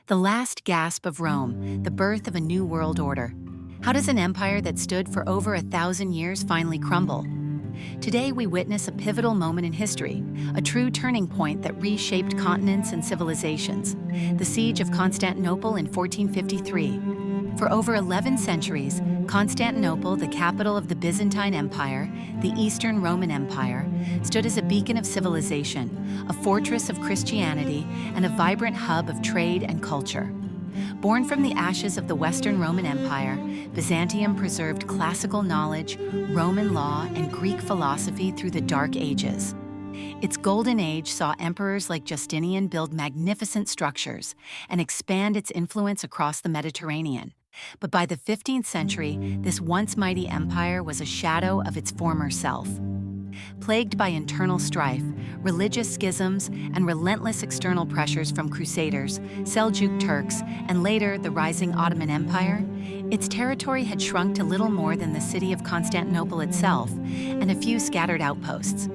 The last gasp of Rome, the birth of a new world order. How does an empire that stood for over 1,000 years finally crumble? Today we witness a pivotal moment in history, a true turning point that reshaped continents and civilizations, the Siege of Constantinople in 1453. For over 11 centuries, Constantinople, the capital of the Byzantine Empire, the Eastern Roman Empire, stood as a beacon of civilization, a fortress of Christianity, and a vibrant hub of trade and culture. Born from the ashes of the Western Roman Empire, Byzantium preserved classical knowledge, Roman law, and Greek philosophy through the Dark Ages. Its golden age saw emperors like Justinian build magnificent structures and expand its influence across the Mediterranean. But by the 15th century, this once mighty empire was a shadow of its former self. Plagued by internal strife, religious schisms, and relentless external pressures from Crusaders, Seljuk Turks, and later the rising Ottoman Empire, its territory had shrunk to little more than the city of Constantinople itself and a few scattered outposts.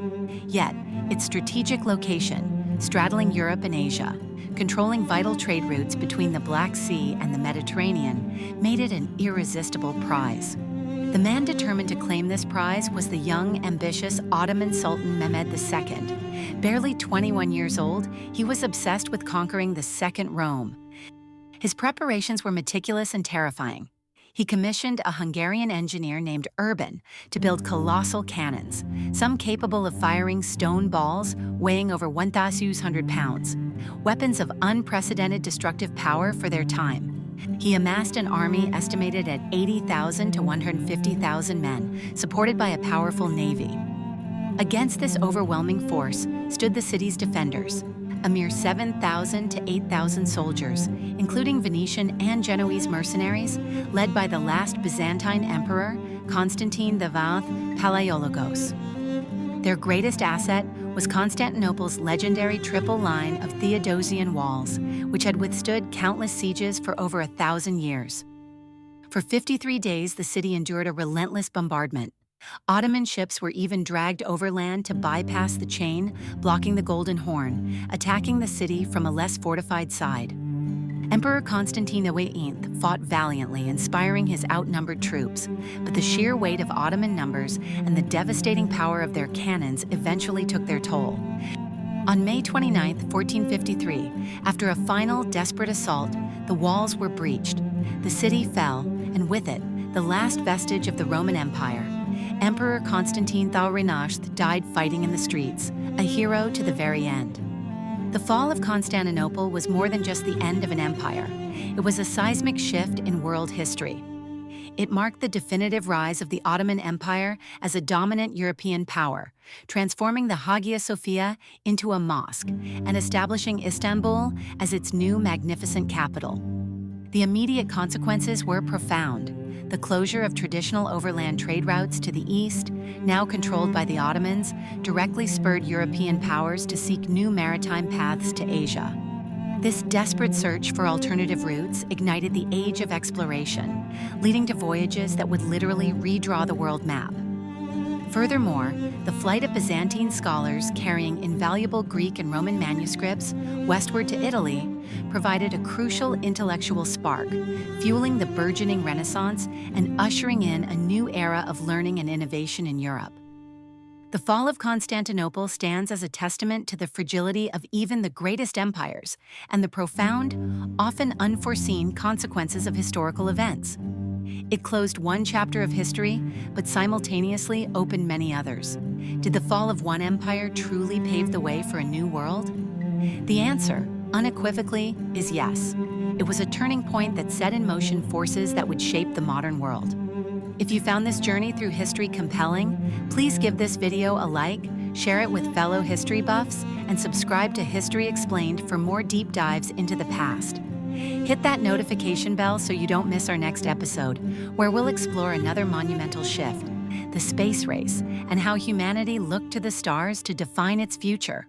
Yet, its strategic location, straddling Europe and Asia, controlling vital trade routes between the Black Sea and the Mediterranean, made it an irresistible prize. The man determined to claim this prize was the young, ambitious Ottoman Sultan Mehmed II. Barely 21 years old, he was obsessed with conquering the Second Rome. His preparations were meticulous and terrifying. He commissioned a Hungarian engineer named Urban to build colossal cannons, some capable of firing stone balls weighing over 1,200 pounds, weapons of unprecedented destructive power for their time. He amassed an army estimated at 80,000 to 150,000 men, supported by a powerful navy. Against this overwhelming force stood the city's defenders, a mere 7,000 to 8,000 soldiers, including Venetian and Genoese mercenaries, led by the last Byzantine emperor, Constantine the Palaiologos. Their greatest asset was Constantinople's legendary triple line of Theodosian walls, which had withstood countless sieges for over 1,000 years. For 53 days, the city endured a relentless bombardment. Ottoman ships were even dragged overland to bypass the chain, blocking the Golden Horn, attacking the city from a less fortified side. Emperor Constantine VIII fought valiantly, inspiring his outnumbered troops, but the sheer weight of Ottoman numbers and the devastating power of their cannons eventually took their toll. On May 29, 1453, after a final desperate assault, the walls were breached. The city fell, and with it, the last vestige of the Roman Empire. Emperor Constantine Thaurinacht died fighting in the streets, a hero to the very end. The fall of Constantinople was more than just the end of an empire. It was a seismic shift in world history. It marked the definitive rise of the Ottoman Empire as a dominant European power, transforming the Hagia Sophia into a mosque and establishing Istanbul as its new magnificent capital. The immediate consequences were profound. The closure of traditional overland trade routes to the east, now controlled by the Ottomans, directly spurred European powers to seek new maritime paths to Asia. This desperate search for alternative routes ignited the age of exploration, leading to voyages that would literally redraw the world map. Furthermore, the flight of Byzantine scholars carrying invaluable Greek and Roman manuscripts westward to Italy provided a crucial intellectual spark, fueling the burgeoning Renaissance and ushering in a new era of learning and innovation in Europe. The fall of Constantinople stands as a testament to the fragility of even the greatest empires and the profound, often unforeseen consequences of historical events. It closed one chapter of history, but simultaneously opened many others. Did the fall of one empire truly pave the way for a new world? The answer, unequivocally, is yes. It was a turning point that set in motion forces that would shape the modern world. If you found this journey through history compelling, please give this video a like, share it with fellow history buffs, and subscribe to History Explained for more deep dives into the past. Hit that notification bell so you don't miss our next episode, where we'll explore another monumental shift, the space race, and how humanity looked to the stars to define its future.